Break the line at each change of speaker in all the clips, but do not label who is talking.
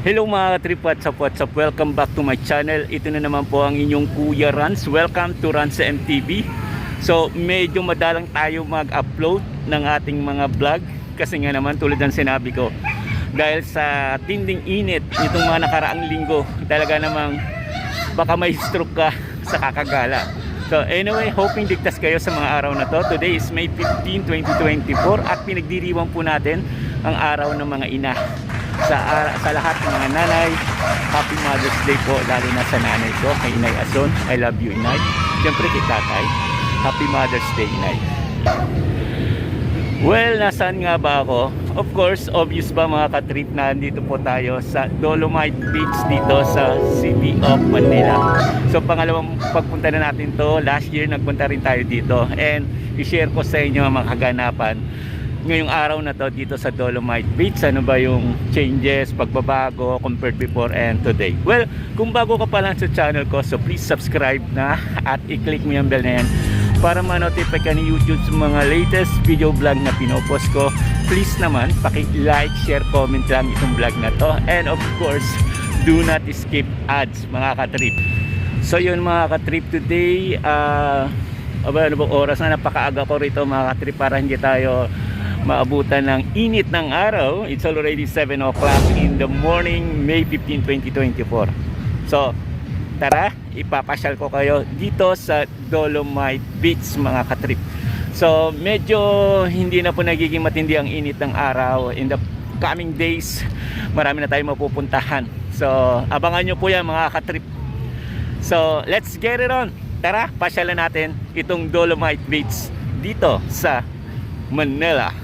Hello mga trip, what's up, welcome back to my channel. Ito na naman po ang inyong Kuya Rans. Welcome to Rans MTV. So medyo madalang tayo mag-upload ng ating mga vlog kasi nga naman tulad ng sinabi ko, dahil sa tinding init nitong mga nakaraang linggo, talaga namang baka may stroke ka sa kakagala. So anyway, hoping ligtas kayo sa mga araw na to. Today is May 15, 2024 at pinagdiriwang po natin ang araw ng mga ina. Sa lahat ng mga nanay, Happy Mother's Day po, lalo na sa nanay ko, kay Inay Ason. I love you, Inay. Siyempre kay tatay, Happy Mother's Day, Inay. Well, nasaan nga ba ako? Of course, obvious ba mga ka-trip na dito po tayo sa Dolomite Beach dito sa City of Manila. So pangalawang pagpunta na natin to. Last year nagpunta rin tayo dito and i-share ko sa inyo ang mga kaganapan ngayong araw na to dito sa Dolomite Beach. Ano ba yung changes, pagbabago compared before and today? Well, kung bago ka pa lang sa channel ko, so please subscribe na at i-click mo yung bell na yan para ma-notify ka ni YouTube sa mga latest video vlog na pinopost ko. Please naman, paki-like, share, comment lang itong vlog na to. And of course, do not skip ads mga ka-trip. So yun mga ka-trip, today ano bang oras na, napakaaga ko rito mga ka-trip para hindi tayo maabutan ng init ng araw. It's already 7 o'clock in the morning, May 15, 2024. So tara, ipapasyal ko kayo dito sa Dolomite Beach mga katrip. So medyo hindi na po nagiging matindi ang init ng araw. In the coming days, marami na tayong mapupuntahan. So abangan nyo po yan mga katrip. So let's get it on. Tara, pasyalan natin itong Dolomite Beach dito sa Manila.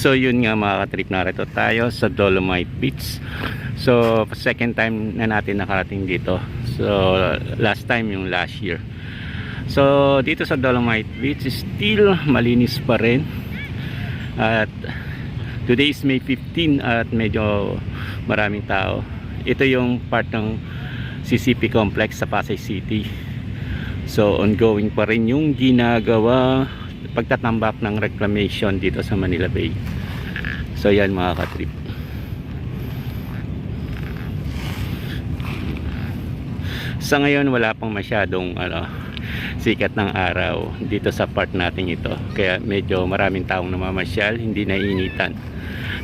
So yun nga mga katrip, narito tayo sa Dolomite Beach. So second time na natin nakarating dito. So last time yung last year. So dito sa Dolomite Beach still malinis pa rin. At today is May 15 at medyo maraming tao. Ito yung part ng CCP complex sa Pasay City. So ongoing pa rin yung ginagawa pagtatambak ng reclamation dito sa Manila Bay. So yan mga katrip. Sa ngayon wala pang masyadong sikat ng araw dito sa part natin ito, kaya medyo maraming taong namamasyal, hindi naiinitan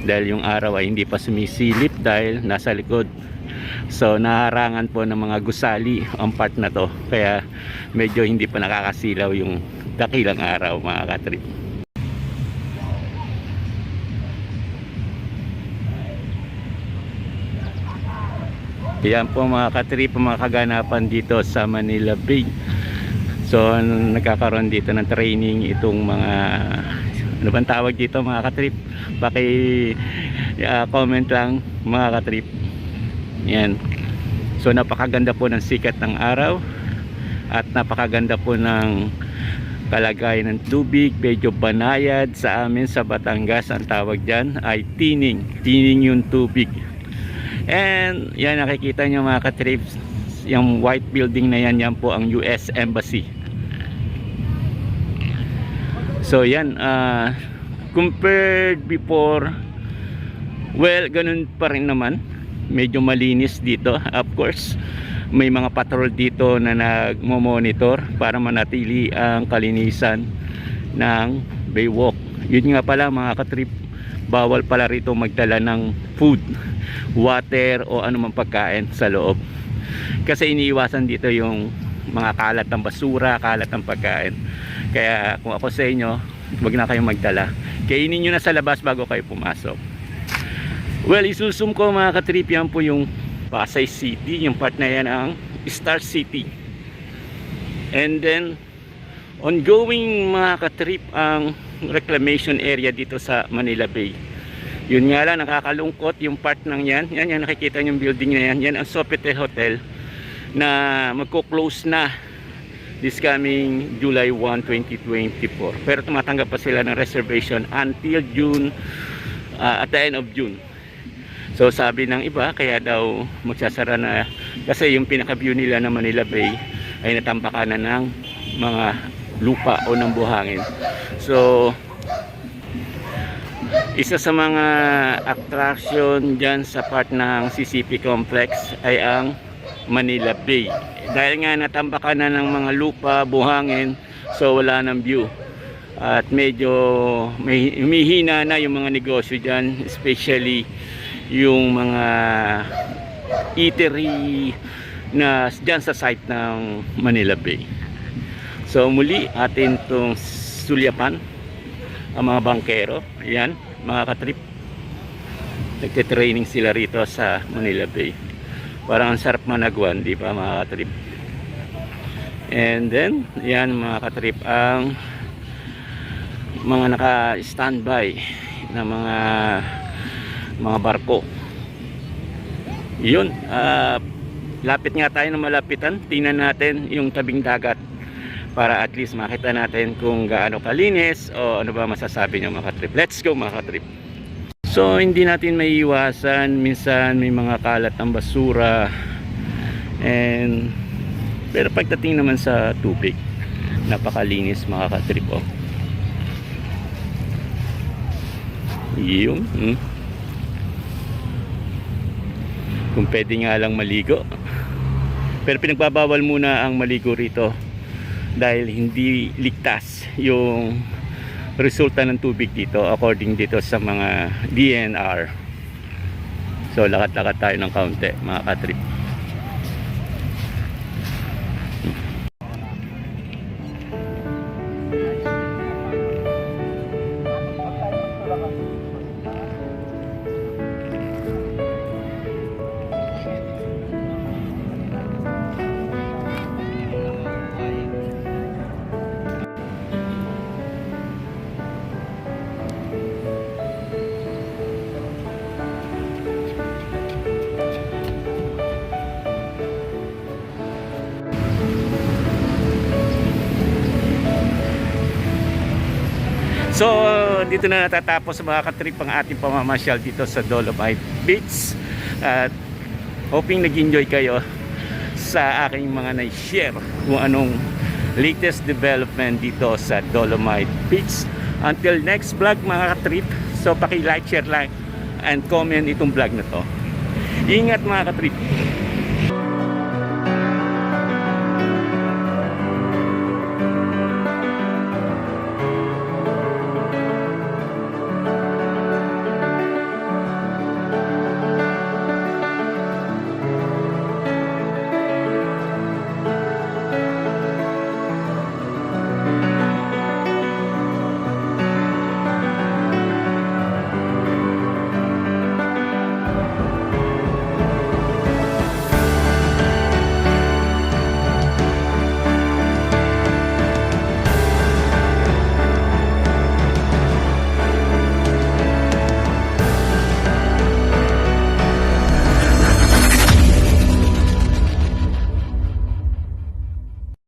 dahil yung araw ay hindi pa sumisilip dahil nasa likod. So naharangan po ng mga gusali ang part na to, kaya medyo hindi pa nakakasilaw yung dakilang araw mga katrip. Yan po mga katrip, mga kaganapan dito sa Manila Bay. So nagkakaroon dito ng training itong mga, ano bang tawag dito mga katrip? Comment lang mga katrip. Yan. So napakaganda po ng sikat ng araw at napakaganda po ng kalagayan ng tubig. Medyo banayad sa amin sa Batangas, ang tawag dyan ay tining yung tubig. And yan, nakikita nyo mga katrips, yung white building na yan, yan po ang US Embassy. So yan, compared before, well, ganun pa rin naman, medyo malinis dito. Of course, may mga patrol dito na nagmo-monitor para manatili ang kalinisan ng Baywalk. Yun nga pala mga katrip, bawal pala rito magdala ng food, water o anumang pagkain sa loob, kasi iniiwasan dito yung mga kalat ng basura, kalat ng pagkain. Kaya kung ako sa inyo, wag na kayong magdala, kainin nyo na sa labas bago kayo pumasok. Well, isusum ko mga katrip, yan po yung Pasay City, yung part na yan ang Star City. And then ongoing mga katrip ang reclamation area dito sa Manila Bay. Yun nga lang, nakakalungkot yung part ng yan. Yan nakikita yung building na yan. Yan ang Sofitel Hotel na magko-close na this coming July 1, 2024. Pero tumatanggap pa sila ng reservation until June, at the end of June. So sabi ng iba, kaya daw magsasara na kasi yung pinaka-view nila ng Manila Bay ay natambakan na ng mga lupa o ng buhangin. So isa sa mga attraction dyan sa part ng CCP complex ay ang Manila Bay. Dahil nga natambakan na ng mga lupa, buhangin, so wala ng view. At medyo may humihina na yung mga negosyo dyan, especially yung mga eatery na dyan sa site ng Manila Bay. So muli atin itong sulyapan ang mga bangkero. Ayan mga katrip, nagte-training sila rito sa Manila Bay. Parang ang sarap managwan, di ba mga katrip? And then yan mga katrip, ang mga naka-standby na mga barko. Yun, lapit nga tayo ng malapitan. Tingnan natin yung tabing dagat para at least makita natin kung gaano kalinis o ano ba masasabi nyo mga katrip. Let's go mga katrip. So hindi natin maiiwasan, minsan may mga kalat ng basura, pero pagdating naman sa tubig, napakalinis mga katrip. Yung kung pwede nga lang maligo, pero pinagbabawal muna ang maligo rito dahil hindi ligtas yung resulta ng tubig dito according dito sa mga DNR. So lakad-lakad tayo ng kaunti mga katrip. So dito na natatapos mga katrip ang ating pamamasyal dito sa Dolomite Beach. At hoping nag-enjoy kayo sa aking mga na-share kung anong latest development dito sa Dolomite Beach. Until next vlog mga katrip, so paki-like, share, like and comment itong vlog na to. Ingat mga katrip.